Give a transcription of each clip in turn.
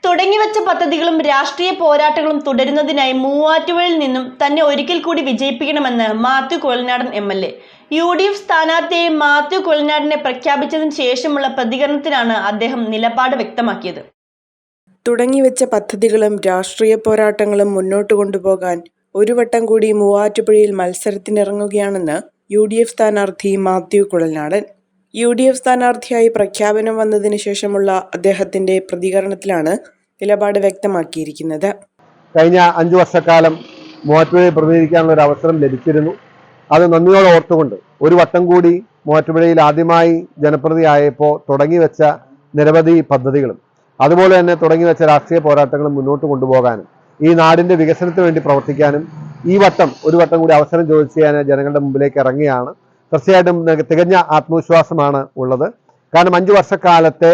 തുടങ്ങിവെച്ച പദ്ധതികളും രാഷ്ട്രീയ പോരാട്ടങ്ങളും തുടരുന്നതിനായി മൂവാറ്റുപുഴയിൽ നിന്നും തന്നെ ഒരിക്കൽ കൂടി വിജയിപ്പിക്കണമെന്ന് മാത്യു കുഴൽനാടൻ എം.എൽ.എ. UDF സ്ഥാനാർത്ഥിയായി മാത്യു കുഴൽനാടനെ പ്രഖ്യാപിച്ചതിന് ശേഷമുള്ള പ്രതികരണത്തിനാണ് അദ്ദേഹം നിലപാട് വ്യക്തമാക്കിയത്. തുടങ്ങിവെച്ച പദ്ധതികളും രാഷ്ട്രീയ പോരാട്ടങ്ങളും മുന്നോട്ട് കൊണ്ടുപോകാൻ ഒരു വട്ടം കൂടി മൂവാറ്റുപുഴയിൽ മത്സരത്തിനിറങ്ങുകയാണെന്ന് UDF സ്ഥാനാർത്ഥി മാത്യു കുഴൽനാടൻ. UDF സ്ഥാനാർത്ഥിയായി പ്രഖ്യാപനം വന്നതിന് ശേഷമുള്ള അദ്ദേഹത്തിന്റെ പ്രതികരണത്തിലാണ് നിലപാട് വ്യക്തമാക്കിയിരിക്കുന്നത്. കഴിഞ്ഞ 5 വർഷക്കാലം മൂവാറ്റുപുഴയെ പ്രതിനിധീകരിക്കാനുള്ള ഒരു അവസരം ലഭിച്ചിരുന്നു. അത് നന്ദിയോടെ ഓർത്തുകൊണ്ട് ഒരു വട്ടം കൂടി മൂവാറ്റുപുഴയിൽ ആദ്യമായി ജനപ്രതിയായപ്പോൾ തുടങ്ങിവെച്ച നിരവധി പദ്ധതികളും അതുപോലെ തന്നെ തുടങ്ങിവെച്ച രാഷ്ട്രീയ പോരാട്ടങ്ങളും മുന്നോട്ട് കൊണ്ടുപോകാനും ഈ നാടിന്റെ വികസനത്തിന് വേണ്ടി പ്രവർത്തിക്കാനും ഒരു വട്ടം കൂടി അവസരം ചോദിച്ച് ഞാൻ ജനങ്ങളുടെ മുമ്പിലേക്ക് ഇറങ്ങിയാണ്. തീർച്ചയായിട്ടും തികഞ്ഞ ആത്മവിശ്വാസമാണ് ഉള്ളത്. കാരണം 5 വർഷക്കാലത്തെ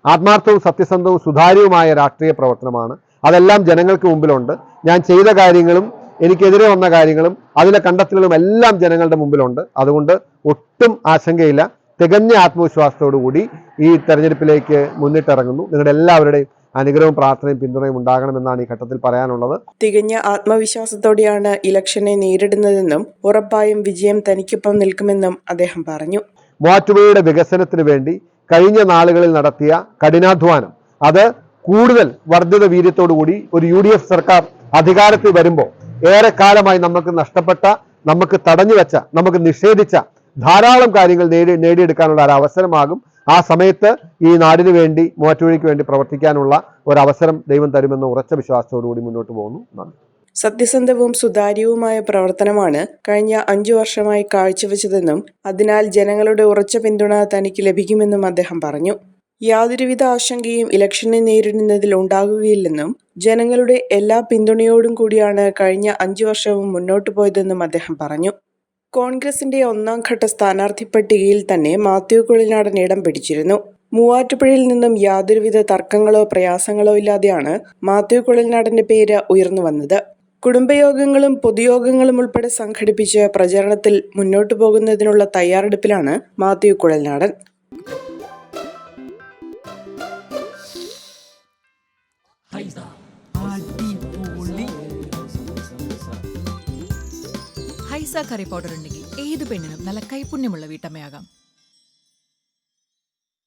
ആത്മാർത്ഥവും സത്യസന്ധവും സുതാര്യവുമായ രാഷ്ട്രീയ പ്രവർത്തനമാണ്. അതെല്ലാം ജനങ്ങൾക്ക് മുമ്പിലുണ്ട്. ഞാൻ ചെയ്ത കാര്യങ്ങളും എനിക്കെതിരെ വന്ന കാര്യങ്ങളും അതിലെ കണ്ടെത്തലുകളും എല്ലാം ജനങ്ങളുടെ മുമ്പിലുണ്ട്. അതുകൊണ്ട് ഒട്ടും ആശങ്കയില്ല. തികഞ്ഞ ആത്മവിശ്വാസത്തോടു കൂടി ഈ തെരഞ്ഞെടുപ്പിലേക്ക് മുന്നിട്ടിറങ്ങുന്നു. നിങ്ങളുടെ എല്ലാവരുടെയും അനുഗ്രഹവും പ്രാർത്ഥനയും പിന്തുണയും ഉണ്ടാകണമെന്നാണ് ഈ ഘട്ടത്തിൽ പറയാനുള്ളത്. തികഞ്ഞ ആത്മവിശ്വാസത്തോടെയാണ് ഇലക്ഷനെ നേരിടുന്നതെന്നും ഉറപ്പായും വിജയം തനിക്കൊപ്പം നിൽക്കുമെന്നും അദ്ദേഹം പറഞ്ഞു. മൂവാറ്റുപുഴയുടെ വികസനത്തിന് വേണ്ടി കഴിഞ്ഞ നാളുകളിൽ നടത്തിയ കഠിനാധ്വാനം അത് കൂടുതൽ വർദ്ധിത വീര്യത്തോടുകൂടി ഒരു UDF സർക്കാർ അധികാരത്തിൽ വരുമ്പോൾ ഏറെക്കാലമായി നമുക്ക് നഷ്ടപ്പെട്ട, നമുക്ക് തടഞ്ഞു വെച്ച, നമുക്ക് നിഷേധിച്ച ധാരാളം കാര്യങ്ങൾ നേടിയെടുക്കാനുള്ള ഒരു അവസരമാകും. ആ സമയത്ത് ഈ നാടിനു വേണ്ടി, മൂവാറ്റുപുഴയ്ക്ക് വേണ്ടി പ്രവർത്തിക്കാനുള്ള ഒരു അവസരം ദൈവം തരുമെന്ന ഉറച്ച വിശ്വാസത്തോടുകൂടി മുന്നോട്ട് പോകുന്നു. നന്ദി. സത്യസന്ധവും സുതാര്യവുമായ പ്രവർത്തനമാണ് കഴിഞ്ഞ 5 വർഷമായി കാഴ്ചവെച്ചതെന്നും അതിനാൽ ജനങ്ങളുടെ ഉറച്ച പിന്തുണ തനിക്ക് ലഭിക്കുമെന്നും അദ്ദേഹം പറഞ്ഞു. യാതൊരുവിധ ആശങ്കയും ഇലക്ഷനെ നേരിടുന്നതിൽ ഉണ്ടാകുകയില്ലെന്നും ജനങ്ങളുടെ എല്ലാ പിന്തുണയോടും കൂടിയാണ് കഴിഞ്ഞ 5 വർഷവും മുന്നോട്ടു പോയതെന്നും അദ്ദേഹം പറഞ്ഞു. കോൺഗ്രസിന്റെ 1ാം ഘട്ട സ്ഥാനാർത്ഥി പട്ടികയിൽ തന്നെ മാത്യു കുഴൽനാടൻ ഇടം പിടിച്ചിരുന്നു. മൂവാറ്റുപുഴയിൽ നിന്നും യാതൊരുവിധ തർക്കങ്ങളോ പ്രയാസങ്ങളോ ഇല്ലാതെയാണ് മാത്യു കുഴൽനാടന്റെ പേര് ഉയർന്നു വന്നത്. കുടുംബയോഗങ്ങളും പൊതുയോഗങ്ങളും ഉൾപ്പെടെ സംഘടിപ്പിച്ച് പ്രചരണത്തിൽ മുന്നോട്ടു പോകുന്നതിനുള്ള തയ്യാറെടുപ്പിലാണ് മാത്യു കുഴൽനാടൻ. ഹൈസ കറി പൗഡർ ഉണ്ടെങ്കിൽ ഏത് പെണ്ണിനും നല്ല കൈപുണ്യമുള്ള വീട്ടമ്മയാകാം.